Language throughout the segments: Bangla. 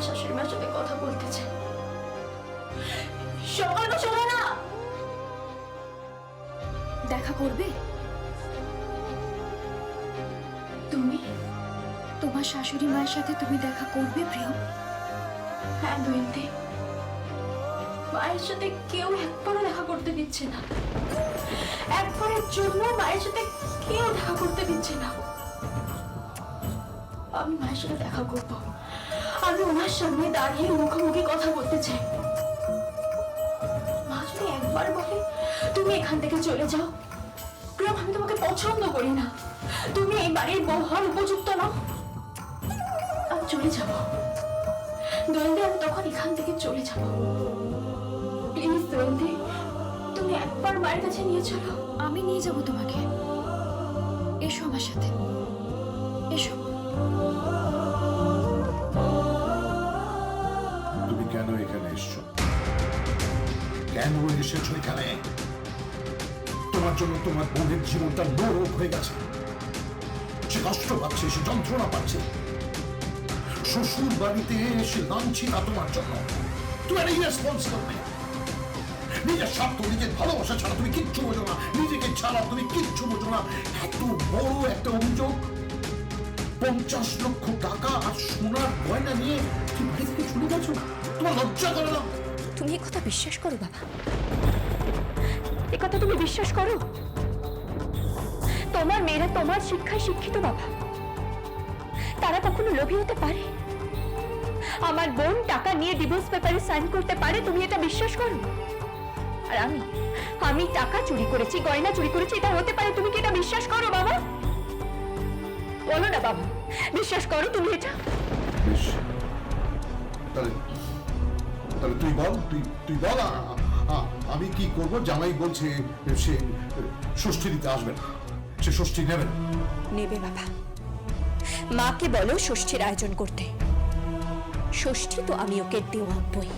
আমার শাশুড়ি মার সাথে কথা বলতে চাই। শোনো শোনো না, দেখা করবে তুমি তোমার শাশুড়ি মায়ের সাথে? তুমি দেখা করবে প্রিয়ম? হ্যাঁ দৈন্তি, মায়ের সাথে কেউ একবারও দেখা করতে দিচ্ছে না, একবারের জন্য মায়ের সাথে কেউ দেখা করতে দিচ্ছে না। আমি মায়ের সাথে দেখা করব, আমি ওনার সামনে দাঁড়িয়ে মুখোমুখি কথা বলতে চাই। মা যদি একবার বলে তুমি এখান থেকে চলে যাও, প্রিয়ম আমি তোমাকে পছন্দ করি না, তুমি এই বাড়ির বউ হওয়ার উপযুক্ত নও, আমি চলে যাব দৈন্তি, আমি তখন এখান থেকে চলে যাব। প্লিজ দৈন্তি, তুমি একবার মায়ের কাছে নিয়ে চলো। আমি নিয়ে যাব তোমাকে, এসো আমার সাথে, এসো। তুমি কেন এখানে এসছো? কেন এসেছো এখানে? তোমার জন্য তোমার বোনের জীবনটা নরক হয়ে গেছে, সে কষ্ট পাচ্ছে, সে যন্ত্রণা পাচ্ছে। শ্বশুর বাড়িতে এসে লাঞ্ছিনা তোমার জন্য। তুমি একটা ইরেসপন্সিবল মেয়ে। নিজের স্বার্থ, নিজের ভালোবাসা ছাড়া তুমি কিচ্ছু বোঝো না, নিজেকে ছাড়া তুমি কিচ্ছু বোঝো না। এত বড় একটা অভিযোগ, 50 লক্ষ টাকা আর সোনার গয়না নিয়ে তুমি বাড়ি থেকে চলে গেছো। তোমার লজ্জা করে না? তুমি এই কথা বিশ্বাস করো বাবা? এই কথা তুমি বিশ্বাস করো? তোমার মেয়েরা তোমার শিক্ষায় শিক্ষিত বাবা, তারা কখনো লোভী হতে পারে? আমার বোন টাকা নিয়ে ডিভোর্স পেপারে সাইন করতে পারে, তুমি এটা বিশ্বাস করো? আর আমি টাকা চুরি করেছি, গয়না চুরি করেছি, এটা হতে পারে, তুমি কি এটা বিশ্বাস করো বাবা? বলো না বাবা, বিশ্বাস করো তুমি এটা? বেশ, তাহলে তাহলে তুই বল, তুই বল আমি কি করব? জামাই বলছে সে ষষ্ঠী দিতে আসবে না, সে ষষ্ঠী নেবে না। নেবে বাবা, মাকে বলো ষষ্ঠীর আয়োজন করতে। ষষ্ঠী তো আমি ওকে দেওয়াবই,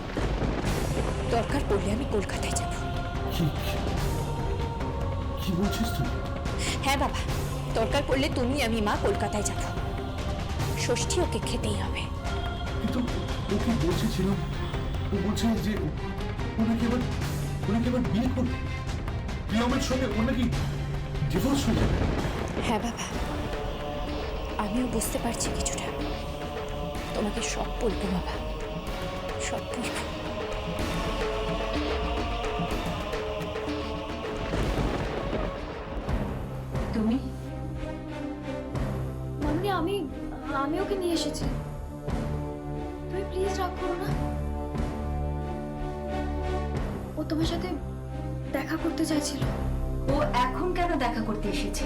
দরকার পড়লে আমি কলকাতায় যাব। কি বলছিস তুই? হ্যাঁ বাবা, দরকার পড়লে তুমি আমি মা কলকাতায় যাব, ষষ্ঠী ওকে খেতেই হবে। কিন্তু ওকে বলছিলাম, ও বলছে যে ওনাকে এবার বিয়ে করবে, প্রিয়মের সঙ্গে ওর নাকি ডিভোর্স হয়ে যাবে। হ্যাঁ বাবা, আমিও বুঝতে পারছি কিছুটা, তোমাকে সব বলবো বাবা, সব বলবো। তুমি মামনি, আমি ওকে নিয়ে এসেছি, তুমি প্লিজ রাগ করো না। ও তোমার সাথে দেখা করতে চাইছিল। ও এখন কেন দেখা করতে এসেছে?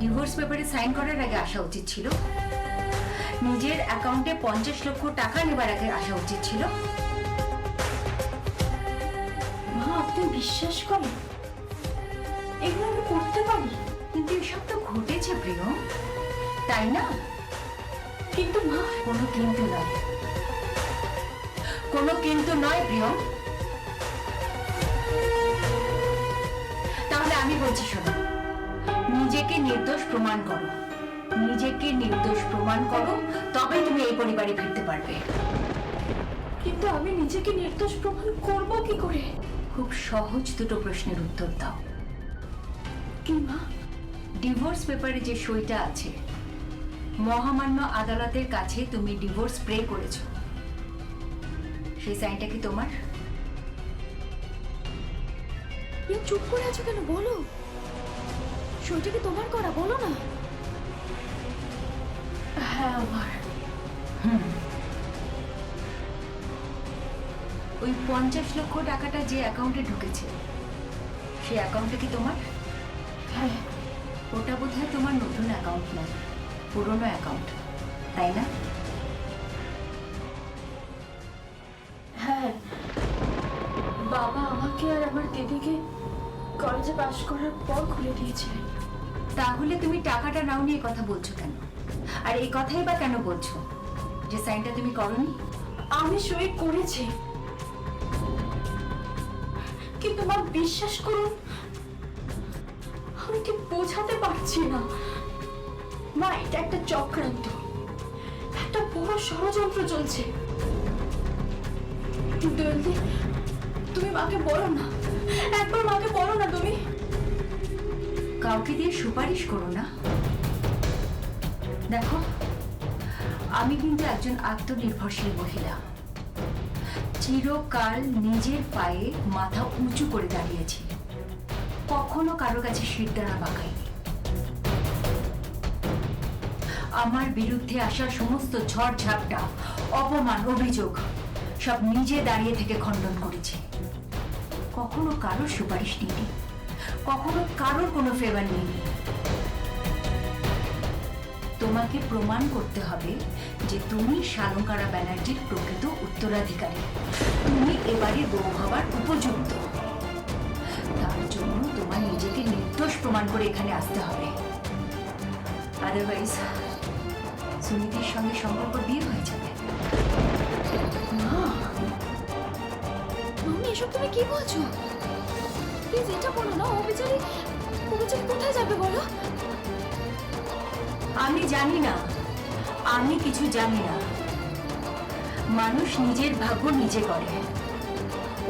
ডিভোর্স পেপারে সাইন করার আগে আসা উচিত ছিল, নিজের অ্যাকাউন্টে 50 লক্ষ টাকা নেবার আগে আসা উচিত ছিল। মা আপনি বিশ্বাস করেন এগুলো আমি করতে পারি? কিন্তু এসব তো ঘটেছে প্রিয়ম, তাই না? কিন্তু মা কোনো কিন্তু নয়, কোনো কিন্তু নয় প্রিয়ম। তাহলে আমি বলছি শোনো, নিজেকে নির্দোষ প্রমাণ করো, নিজেকে নির্দোষ প্রমাণ করো, তবে তুমি এই পরিবারে ফিরতে পারবে। কিন্তু আমি নিজেকে নির্দোষ প্রমাণ করব কি করে? খুব সহজ দুটো প্রশ্নের উত্তর দাও। কি মা? ডিভোর্স পেপারে যে সইটা আছে, মহামান্য আদালতের কাছে তুমি ডিভোর্স প্রে করেছো, সেই সাইনটা কি তোমার? চুপ করে আছো কেন? বলো, সইটা কি তোমার করা? বলো না। হ্যাঁ আমার। ওই 50 লক্ষ টাকাটা যে অ্যাকাউন্টে ঢুকেছে, সেই অ্যাকাউন্টটা কি তোমার? হ্যাঁ। ওটা বোধহয় তোমার নতুন অ্যাকাউন্ট নয়, পুরনো অ্যাকাউন্ট, তাই না? হ্যাঁ, বাবা আমাকে আর আমার দিদিকে কলেজে পাশ করার পর খুলে দিয়েছিলেন। তাহলে তুমি টাকাটা নাও নিয়ে কথা বলছো কেন? আর এই কথাই বা কেন বলছো যে সাইনটা তুমি করনি? আমি সই করেছি, কিন্তু মা বিশ্বাস করুন আমি ঠিক বোঝাতে পারছি না। মা, এটা একটা চক্রান্ত, একটা বড় ষড়যন্ত্র চলছে। দোয়েলদি, তুমি মাকে বলো না, একবার মাকে বলো না তুমি। কাউকে দিয়ে সুপারিশ করো না। দেখো, আমি কিন্তু একজন আত্মনির্ভরশীল মহিলা, চিরকাল নিজের পায়ে মাথা উঁচু করে দাঁড়িয়েছি, কখনো কারো কাছে শিরদাঁড়া বাঁকাইনি। আমার বিরুদ্ধে আসা সমস্ত ঝড় ঝাপটা, অপমান, অভিযোগ সব নিজে দাঁড়িয়ে থেকে খণ্ডন করেছি। কখনো কারোর সুপারিশ নিইনি, কখনো কারোর কোনো ফেভার নিইনি। তোমাকে প্রমাণ করতে হবে যে তুমি শালঙ্কারা ব্যানার্জির প্রকৃত উত্তরাধিকারী, তুমি এবারে বউ হবার উপযুক্ত। তার জন্য তোমার নিজেকে নির্দোষ প্রমাণ করে এখানে আসতে হবে। আদারওয়াইজ সুনীতির সঙ্গে সম্পর্ক বিয়ে হয়ে যাবে। মামনি, এসব তুমি কি বলছো? প্লিজ এটা বলো না। ও বেচারি কোথায় যাবে বলো? আমি জানি না, আমি কিছু জানি না। মানুষ নিজের ভাগ্য নিজে গড়ে।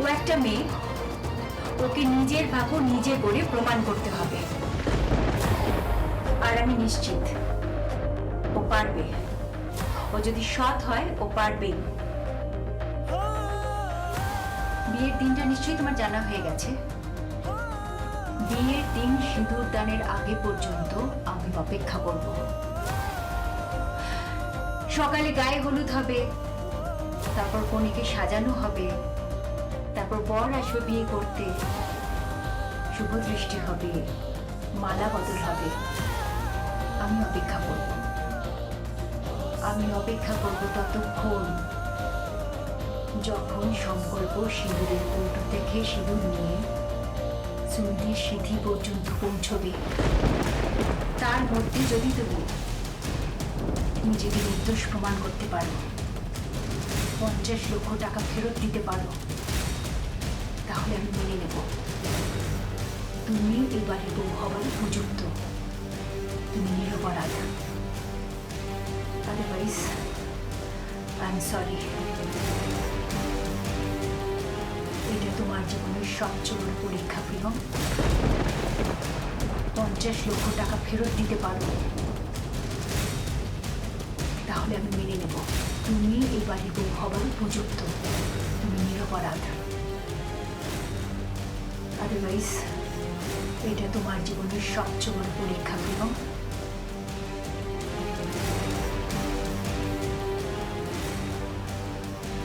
ও একটা মেয়ে, ওকে নিজের ভাগ্য নিজে গড়ে প্রমাণ করতে হবে। আর আমি নিশ্চিত ও পারবে। ও যদি সৎ হয়, ও পারবেই। বিয়ের দিনটা নিশ্চয়ই তোমার জানা হয়ে গেছে। বিয়ের দিন সিঁদুর দানের আগে পর্যন্ত আমি অপেক্ষা করব। সকালে গায়ে হলুদ হবে, তারপর কনেকে সাজানো হবে, তারপর বর আসবে বিয়ে করতে, শুভ দৃষ্টি হবে, মালা বদল হবে। আমি অপেক্ষা করব। আমি অপেক্ষা করব ততক্ষণ যখন সংকল্প সিঁদুরের কৌটো থেকে সিঁদুর নিয়ে সুনীতির সিঁথি পর্যন্ত পৌঁছবে। তার মধ্যে যদি তুমি নিজেকে নির্দোষ প্রমাণ করতে পারো, 50 লক্ষ টাকা ফেরত দিতে পারো, তাহলে আমি মেনে নেব তুমি এবারে বউ হবার উপযুক্ত, তুমি নিরপরাধ। Otherwise I am sorry. এটা তোমার জীবনের সবচেয়ে বড় পরীক্ষা প্রিয়ম। 50 লক্ষ টাকা ফেরত দিতে পারো, তাহলে আমি মেনে নেব তুমি এই বাড়ির বউ হবার উপযুক্ত, তুমি নিরপরাধ। আদারওয়াইজ এটা তোমার জীবনের সবচেয়ে বড় পরীক্ষা প্রিয়ম।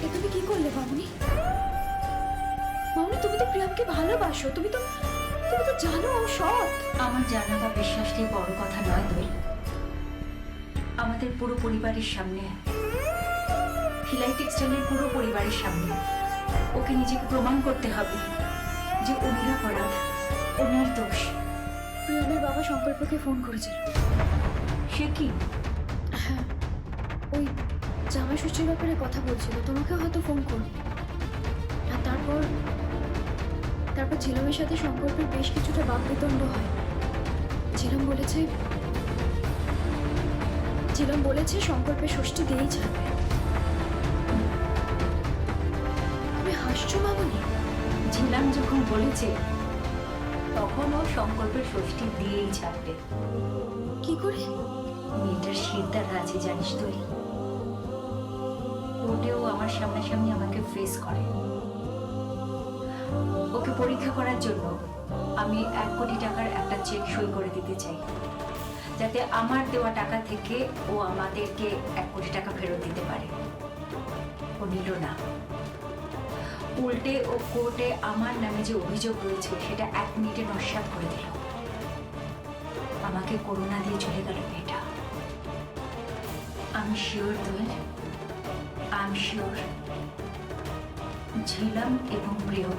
এ তুমি কি করলে মামনি? মামনি, তুমি তো প্রিয়ামকে ভালোবাসো। তুমি তো জানো ও সৎ। আমার জানা বা বিশ্বাস নিয়ে বড় কথা নয় দোল। আমাদের পুরো পরিবারের সামনে, হিলাই টেক্সটাইলের পুরো পরিবারের সামনে ওকে নিজেকে প্রমাণ করতে হবে যে ও নিরপরাধ, ও নির্দোষ। প্রিয়মের বাবা সংকল্পকে ফোন করেছিল। সে কি? হ্যাঁ, ওই জামাই ষষ্ঠীর ব্যাপারে কথা বলছিল। তোমাকে হয়তো ফোন করবে। আর তারপর ঝিলমের সাথে সংকল্পের বেশ কিছুটা বাকবিতণ্ড হয়। ঝিলম বলেছে সংকল্পের ষষ্ঠী দিয়েই ছাড়বে। তুমি হাসছো মামনি? ঝিলাম যখন বলেছে তখন ও সংকল্পের ষষ্ঠী দিয়েই ছাড়বে। কি করে? মেয়েটার শিরদাঁড়া আছে জানিস তুই। কোর্টেও আমার সামনাসামনি আমাকে ফেস করে। ওকে পরীক্ষা করার জন্য আমি 1 কোটি টাকার একটা চেক সই করে দিতে চাই, যাতে আমার দেওয়া টাকা থেকে ও আমাদেরকে 1 কোটি টাকা ফেরত দিতে পারে। ও নিল না, উল্টে ও কোর্টে আমার নামে যে অভিযোগ রয়েছে সেটা 1 মিনিটে নস্যাৎ করে দিল। আমাকে করুণা দিয়ে চলে গেল মেয়েটা। আমি sure Doyel, I am sure Jhilam এবং প্রিয়ম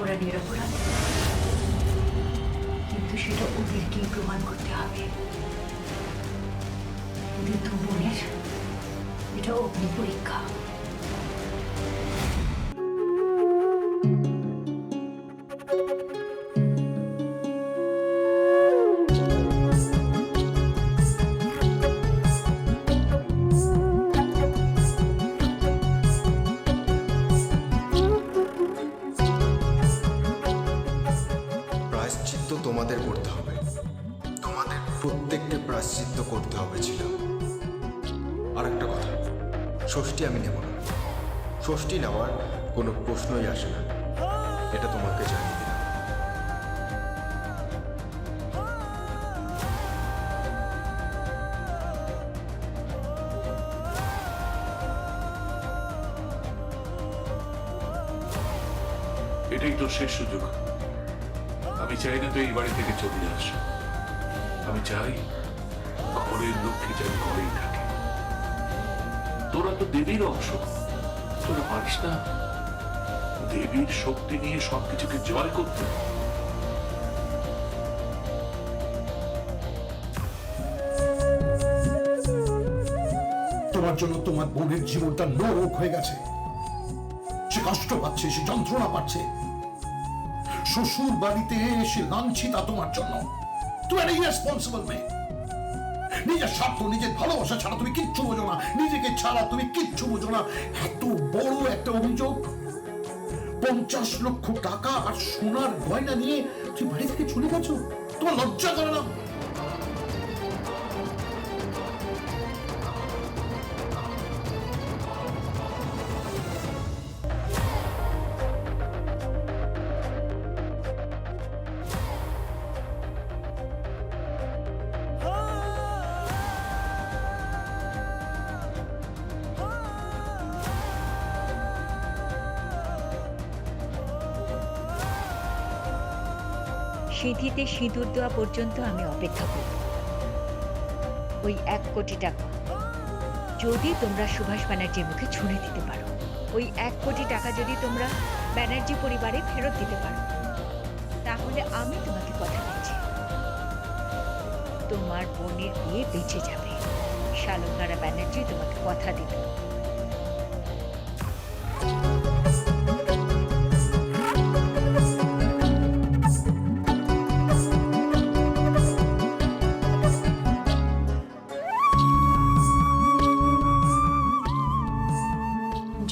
ওরা নিরপরাধ। কিন্তু সেটা ওদেরকেই প্রমাণ করতে হবে। ওদের 2 বোনের এটা অগ্নি পরীক্ষা। প্রায়শ্চিত্ত তোমাদের করতে হবে, তোমাদের প্রত্যেককে প্রায়শ্চিত্ত করতে হবে ছিল। আর একটা কথা, ষষ্ঠী আমি নেব না, ষষ্ঠী নেওয়ার কোনো প্রশ্নই আসে না, এটা তোমাকে জানিয়ে দিলাম। এটাই তোর শেষ সুযোগ। আমি চাই না তুই এই বাড়ি থেকে চলে যাস। আমি চাই ঘরের লক্ষ্মী যেন ঘরেই থাকে। তোরা তো দেবীর অংশ, তোরা পারিস না দেবীর শক্তি নিয়ে সবকিছুকে জয় করতে? তোমার জন্য তোমার বোনের জীবনটা নরক হয়ে গেছে। সে কষ্ট পাচ্ছে, সে যন্ত্রণা পাচ্ছে। শ্বশুর বাড়িতে এসে লাঞ্ছিতা তোমার জন্য। তুমি একটা ইরেসপন্সিবল মেয়ে। নিজের স্বার্থ, নিজের ভালোবাসা ছাড়া তুমি কিচ্ছু বোঝো না, নিজেকে ছাড়া তুমি কিচ্ছু বোঝো না। এত বড় একটা অভিযোগ, 50 লক্ষ টাকা আর সোনার গয়না নিয়ে তুমি বাড়ি থেকে চলে গেছো। তোমার লজ্জা করে না? সিঁথিতে সিঁদুর দেওয়া পর্যন্ত আমি অপেক্ষা করব। ওই 1 কোটি টাকা যদি তোমরা সুভাষ ব্যানার্জির মুখে ছুঁড়ে দিতে পারো, ওই 1 কোটি টাকা যদি তোমরা ব্যানার্জি পরিবারে ফেরত দিতে পারো, তাহলে আমি তোমাকে কথা দিচ্ছি, তোমার বোনের বিয়ে বেঁচে যাবে। শালকারা ব্যানার্জি তোমাকে কথা দিল।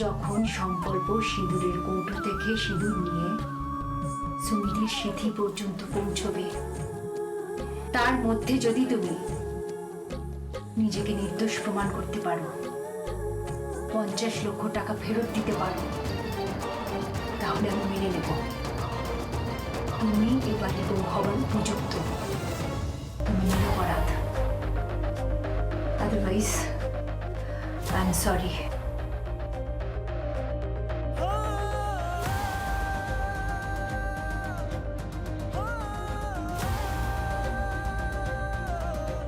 যখন সংকল্প সিঁদুরের কৌটো থেকে সিঁদুর নিয়ে সুমিদের সিঁথি পর্যন্ত পৌঁছবে, তার মধ্যে যদি তুমি নিজেকে নির্দোষ প্রমাণ করতে পারো, 50 লক্ষ টাকা ফেরত দিতে পারো, তাহলে আমি মেনে নেব তুমি এ বাড়ির বউ হবার উপযুক্ত। তুমি নিরপরাধ। Otherwise I am sorry.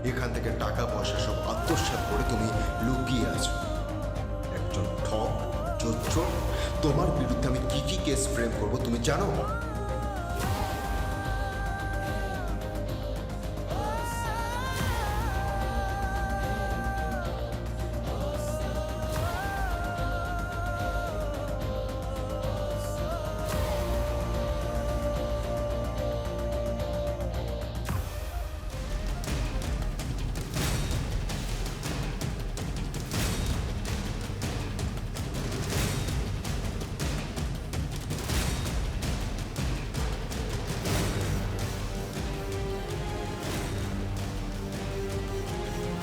এখান থেকে টাকা পয়সা সব আত্মসাৎ করে তুমি লুকিয়ে আছো। একজন ঠক চোর। তোমার বিরুদ্ধে আমি কি কি কেস ফ্রেম করবো তুমি জানো?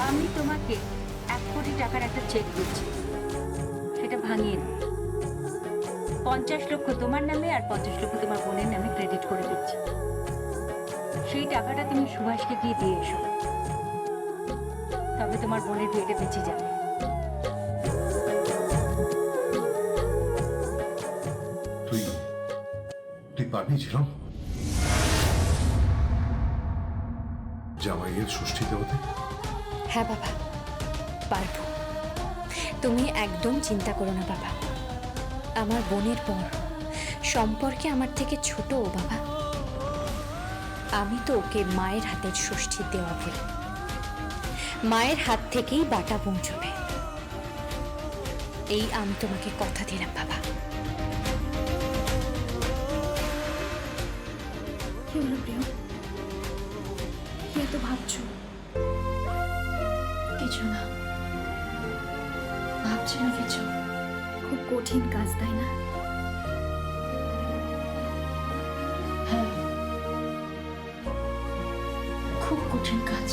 আমি তোমাকে 1 কোটি টাকার একটা চেক দিচ্ছি, সেটা ভাঙিয়ে দাও। 50 লক্ষ তোমার নামে আর 50 লক্ষ তোমার বোনের নামে ক্রেডিট করে দিচ্ছি। সেই টাকাটা তুমি সুভাষকে গিয়ে দিয়ে এসো, তবে তোমার বোনের বিয়েটা বেঁচে যাবে। তুই পারবি ছিলাম জামাইয়ের ষষ্ঠীতে হতে? হ্যাঁ বাবা, পারবো। তুমি একদম চিন্তা করো না বাবা। আমার বোনের পর সম্পর্কে আমার থেকে ছোট ও বাবা। আমি তো ওকে মায়ের হাতের ষষ্ঠী দেওয়া বলি, মায়ের হাত থেকেই বাটা পৌঁছবে, এই আমি তোমাকে কথা দিলাম বাবা। কি হলো প্রিয়, কি এত ভাবছো? কিছু না, ভাবছি না কিছু। খুব কঠিন কাজ, তাই না? হ্যাঁ, খুব কঠিন কাজ,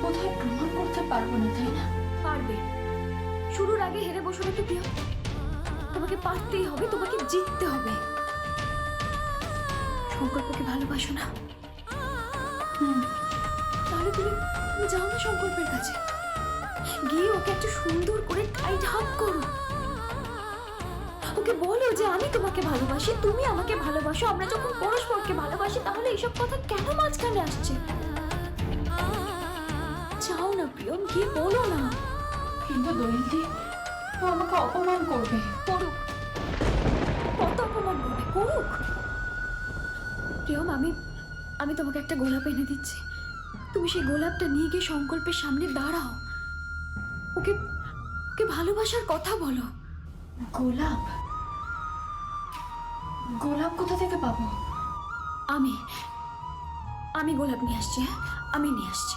বোধহয় প্রমাণ করতে পারবো না, তাই না? পারবে। শুরুর আগে হেরে বসো না তো প্রিয়। তোমাকে পারতেই হবে, তোমাকে জিততে হবে। সংকল্পকে ভালোবাসো না? তাহলে তুমি তুমি যাও না সংকল্পের কাছে, গিয়ে ওকে একটু সুন্দর করে টাইট হাগ করো। ওকে বলো যে আমি তোমাকে ভালোবাসি, তুমি আমাকে ভালোবাসো, আমরা যখন পরস্পরকে ভালোবাসি তাহলে এইসব কথা কেন মাঝখানে আসছে? যাও না প্রিয়ম, গিয়ে বলো না। কিন্তু দৈন্তি, ও আমাকে অপমান করবে। করুক, কত অপমান করবে, করুক। প্রিয়ম, আমি তোমাকে একটা গোলাপ এনে দিচ্ছি, তুমি সেই গোলাপটা নিয়ে গিয়ে সংকল্পের সামনে দাঁড়াও, ওকে ওকে ভালোবাসার কথা বলো। গোলাপ? গোলাপ কোথা থেকে পাবো? আমি গোলাপ নিয়ে আসছি। হ্যাঁ, আমি নিয়ে আসছি।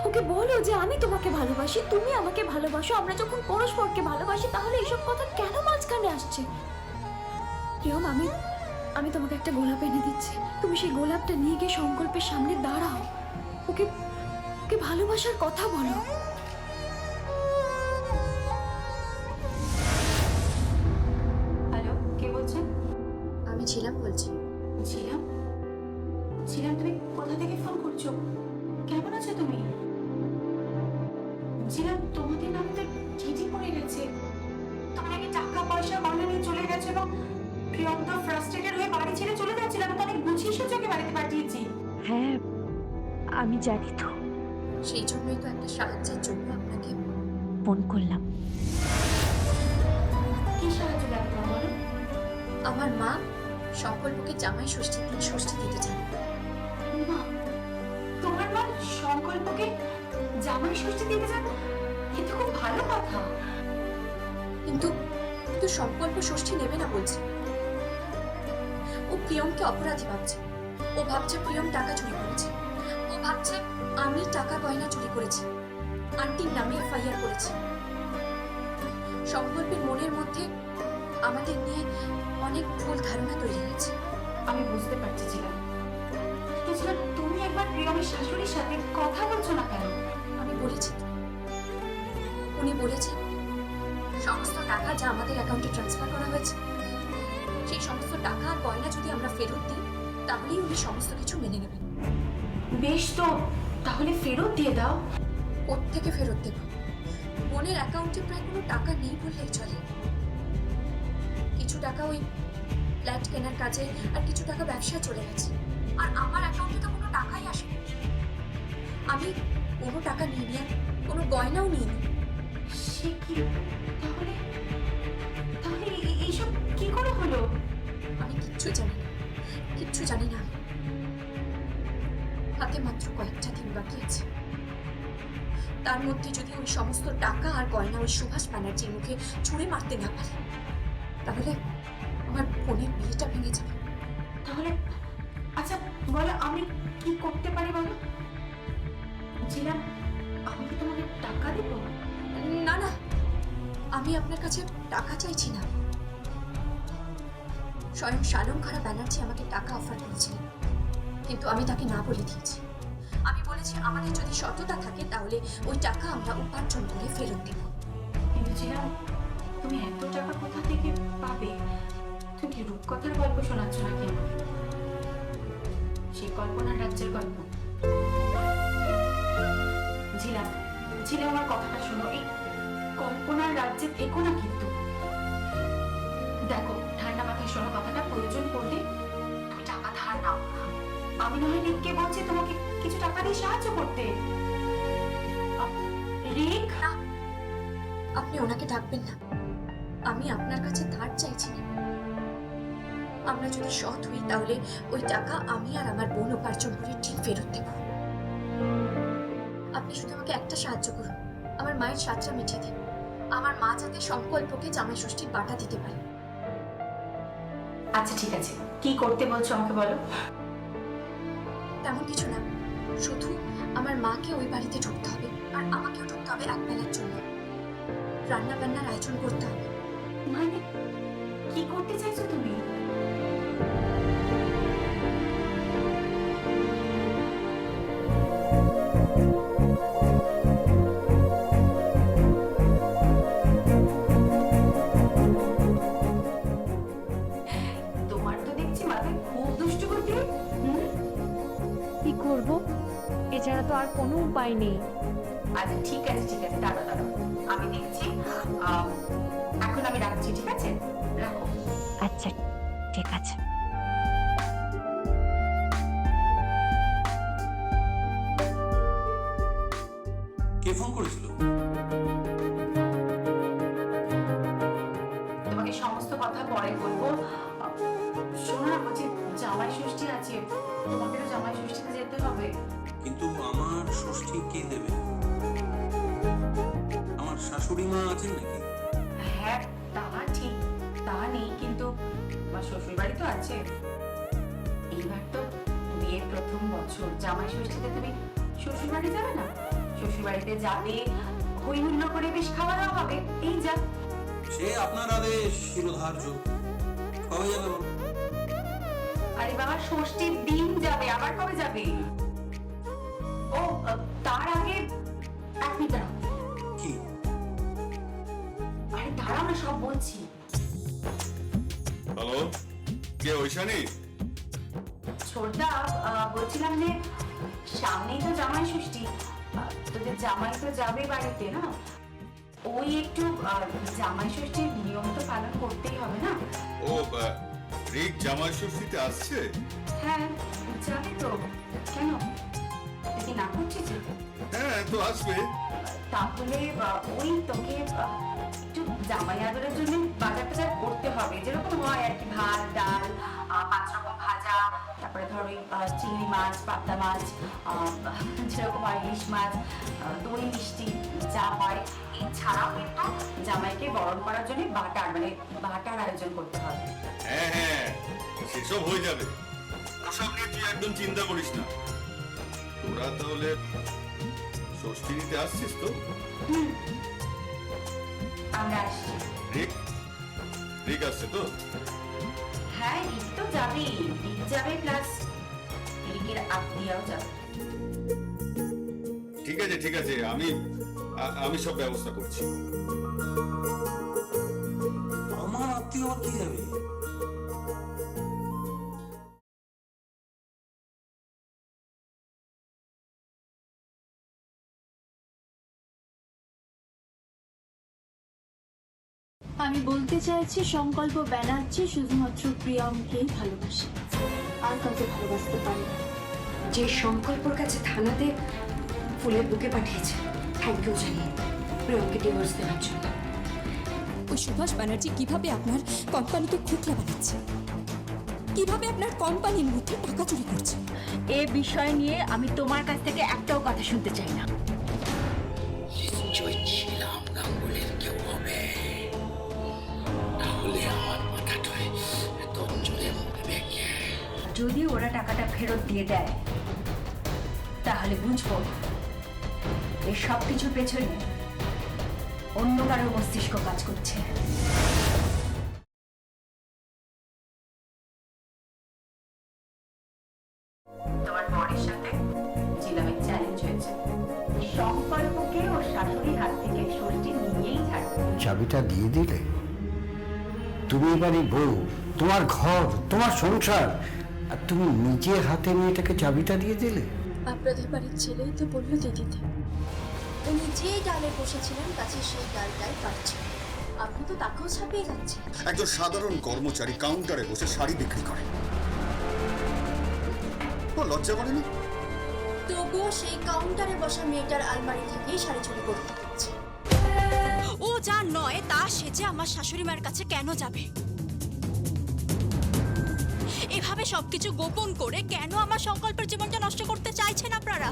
ওকে বলো যে আমি তোমাকে ভালোবাসি, তুমি আমাকে ভালোবাসো, আমরা যখন পরস্পরকে ভালোবাসি তাহলে এইসব কথা কেন মাঝখানে আসছে? প্রিয়ম, আমি তোমাকে একটা গোলাপ এনে দিচ্ছি, তুমি সেই গোলাপটা নিয়ে গিয়ে সংকল্পের সামনে দাঁড়াও, ওকে ওকে ভালোবাসার কথা বলো। হ্যালো, কে বলছেন? আমি ছিলাম বলছি। ছিলাম? ছিলাম, তুমি কোথা থেকে ফোন করছো? কেমন আছো তুমি? ছিলাম, তোমাদের নামে তো চিঠি পড়ে গেছে, তুমি নাকি টাকা পয়সা গয়না নিয়ে চলে গেছো এবং প্রিয়ম তো ফ্রাস্ট্রেটেড হয়ে বাড়ি ছেড়ে চলে যাচ্ছিল। আমি তো অনেক বুঝিয়ে সুযোগে বাড়িতে পাঠিয়েছি। হ্যাঁ, আমি জানি তো, সেই জন্যই তো একটা সাহায্যের জন্য আপনাকে ফোন করলাম। কি সাহায্য লাগবে বলো? আমার মা সংকল্পকে জামাই ষষ্ঠীর দিন ষষ্ঠী দিতে চান। মা, তোমার মা সংকল্পকে জামাই ষষ্ঠী দিতে যান? কিন্তু খুব ভালো কথা। কিন্তু কিন্তু সংকল্প ষষ্ঠী নেবে না বলছে। ও প্রিয়মকে অপরাধী ভাবছে। ও ভাবছে প্রিয়ম টাকা চুরি করেছে। ও ভাবছে আমি টাকা গয়না চুরি করেছি, আন্টির নামে এফআইআর করেছি। সংকল্পের মনের মধ্যে আমাদের নিয়ে অনেক ভুল ধারণা তৈরি হয়েছে। আমি বুঝতে পারছি ছিলাম, কিন্তু ছিলাম, তুমি একবার প্রিয়মের শাশুড়ির সাথে কথা বলছো না কেন? আমি বলেছি তো। উনি বলেছেন সমস্ত টাকা যা আমাদের অ্যাকাউন্টে ট্রান্সফার করা হয়েছে সেই সমস্ত টাকা আর গয়না যদি আমরা ফেরত দিই তাহলেই উনি সমস্ত কিছু মেনে নেবেন। বেশ, তো তাহলে ফেরত দিয়ে দাও। ওর থেকে ফেরত দেব? বোনের অ্যাকাউন্টে প্রায় কোনো টাকা নেই বললেই চলে। কিছু টাকা ওই ফ্ল্যাট কেনার কাজে আর কিছু টাকা ব্যবসায় চলে গেছে, আর আমার অ্যাকাউন্টে তো কোনো টাকাই আসেনি। আমি কোনো টাকা নিইনি, আর কোনো গয়নাও নিইনি। সে কি? তাহলে তাহলে এইসব কি করে হলো? আমি কিচ্ছু জানি না, কিচ্ছু জানি না। হাতে মাত্র কয়েকটা দিন বাকি আছে, তার মধ্যে যদি ওই সমস্ত টাকা আর গয়না ওই সুভাষ ব্যানার্জির মুখে ছুঁড়ে মারতে না পারি তাহলে আমার বোনের বিয়েটা ভেঙে যাবে। তাহলে আচ্ছা বলো, আমি কি করতে পারি বলো? ছিলাম, আমি কি তোমাকে টাকা দেবো? না না, আমি আপনার কাছে টাকা চাইছি না। স্বয়ং শালঙ্কারা ব্যানার্জি আমাকে টাকা অফার করেছিলেন, কিন্তু আমি তাকে না বলে দিয়েছি। আমি বলেছি আমাদের যদি সততা থাকে তাহলে ওই টাকা আমরা উপার্জন করে ফেরত দেব। কিন্তু ছিলাম, তুমি এত টাকা কোথা থেকে পাবে? তুমি কি রূপকথার গল্প শোনাচ্ছ নাকি আমার? সেই কল্পনার রাজ্যের গল্প? ঝিলাম, ঝিলে আমার কথাটা শোনো, এই কল্পনার রাজ্যে থেকো না কিন্তু। দেখো, ঠান্ডা মাথায় শোনো কথাটা, প্রয়োজন পড়লে তুমি টাকা ধার নাও। আমি না হয় রিককে বলছি তোমাকে কিছু টাকা দিয়ে সাহায্য করতে। রিক, না, আপনি ওনাকে ডাকবেন না। আমি আপনার কাছে ধার চাইছি না। আমরা যদি সৎ হই তাহলে ওই টাকা আমি আর আমার বোন উপার্জন করে ঠিক ফেরত দেব। আপনি শুধু আমাকে একটা সাহায্য করুন, আমার মায়ের সাতটা মিটিয়ে দিন। আমার মা যাতে সংকল্পকে জামাই ষষ্ঠীর বাটা দিতে পারে। আচ্ছা ঠিক আছে, কি করতে বলছো আমাকে বলো। তেমন কিছু না, শুধু আমার মাকে ওই বাড়িতে ঢুকতে হবে, আর আমাকেও ঢুকতে হবে এক বেলার জন্য। রান্না বান্নার আয়োজন করতে হবে। মানে কি করতে চাইছো তুমি? এছাড়া তো আর কোনো উপায় নেই। আচ্ছা ঠিক আছে দাঁড়াও আমি দেখছি। এখন আমি রাখছি, ঠিক আছে? রাখো। আচ্ছা ঠিক আছে। কে ফোন করেছিল? তোমাকে সমস্ত কথা পরে বলবো। শোনো না, বলছি জামাই ষষ্ঠী আছে, তোমাকে তো জামাই ষষ্ঠীতে যেতে হবে। কিন্তু আমার ষষ্ঠী কে দেবে? আমার শাশুড়ি মা আছেন নাকি? হ্যাঁ তা ঠিক, তা নেই, কিন্তু আমার শ্বশুর বাড়ি তো আছে। এইবার তো বিয়ের প্রথম বছর, জামাই ষষ্ঠীতে তুমি শ্বশুর বাড়ি যাবে না? শ্বশুর বাড়িতে যাবে, হই হুল্লো করে বেশ খাওয়া দাওয়া হবে, এই যা। সে আপনার আদেশ শিরোধার্য। কবে যাবে বলো? আরে বাবা, ষষ্ঠীর দিন যাবে, আবার কবে যাবে? ও তার আগে এক মিনিট দাঁড়াও। কি? আরে দাঁড়াও না, সব বলছি। হ্যালো, কে ঐশানী? ছোটদা, বলছিলাম যে সামনেই তো জামাই ষষ্ঠী, তোদের জামাই তো যাবে বাড়িতে না, ওই একটু জামাই ষষ্ঠীর নিয়ম তো পালন করতেই হবে না? ও রিক জামাই ষষ্ঠীতে আসছে? হ্যাঁ যাবে তো, কেন তুই কি না করছিস? হ্যাঁ তো আসবে। তাহলে ওই তোকে একটু জামাই আদরের জন্য বাজার টাজার করতে হবে, যেরকম হয় আর কি, ভাত ডাল 5 রকম ভাজা, তারপরে ধর ওই চিংড়ি মাছ, পাবদা মাছ, যেরকম হয় ইলিশ মাছ, দই মিষ্টি যা হয়। এছাড়াও কিন্তু জামাইকে বরণ করার জন্য বাটার আয়োজন করতে হবে। হ্যাঁ সেসব হয়ে যাবে, ওসব নিয়ে তুই একদম চিন্তা করিস না। তোরা তাহলে ষষ্ঠী নিতে আসছিস তো? আমরা আসছি। রিক আসছে তো? হ্যাঁ রিক তো যাবেই, রিক যাবে প্লাস রিকের আত্মীয়াও যাবে। ঠিক আছে আমি সব ব্যবস্থা করছি। আমার আত্মীয় আবার কি যাবে? আমি বলতে চাইছি সংকল্প ব্যানার্জি শুধুমাত্র প্রিয়মকেই ভালোবাসে, আর কাউকে ভালোবাসতে পারে না। যে সংকল্পর কাছে থানাতে ফুলের বুকে পাঠিয়েছে, থ্যাংক ইউ জানিয়ে প্রিয়মকে ডিভোর্স দেওয়ার জন্য। ওই সুভাষ ব্যানার্জি কিভাবে আপনার কোম্পানিকে খোকলা বানাচ্ছে, কিভাবে আপনার কোম্পানির মধ্যে টাকা চুরি করছে, এ বিষয় নিয়ে আমি তোমার কাছ থেকে একটাও কথা শুনতে চাই না। ছিলাম না বলে কেউ হবে, তাহলে আমার মাথাটায় এত জোরে মরবে কে? যদি ওরা টাকাটা ফেরত দিয়ে দেয় তাহলে বুঝবো এই সব কিছুর পেছনে অন্য কারো মস্তিষ্ক কাজ করছে। তোমার বরের সাথে জিলামের চ্যালেঞ্জ হয়েছে, সংকল্পকে ওর শাশুড়ির হাত থেকে ষষ্ঠী নিয়েই ছাড়বে। চাবিটা দিয়ে দিলে? তুমি এবারে বউ, তোমার ঘর, তোমার সংসার, আর তুমি নিজে হাতে মেয়েটাকে চাবিটা দিয়ে দিলে? আপনাদের বাড়ির ছেলেই তো বললো দিদিতে, উনি যে ডালে বসেছিলেন কাছে সেই ডালটাই কাটছেন, আপনি তো তাকেও ছাপিয়ে যাচ্ছেন। একজন সাধারণ কর্মচারী কাউন্টারে বসে শাড়ি বিক্রি করে, ও লজ্জা করেনি? তবুও সেই কাউন্টারে বসা মেয়েটার আলমারি থেকেই শাড়ি চুরি করতে হচ্ছে। ও যা নয় তা সেজে আমার শাশুড়ি মার কাছে কেন যাবে? এভাবে সবকিছু গোপন করে কেন আমার সংকল্পের জীবনটা নষ্ট করতে চাইছেন আপনারা?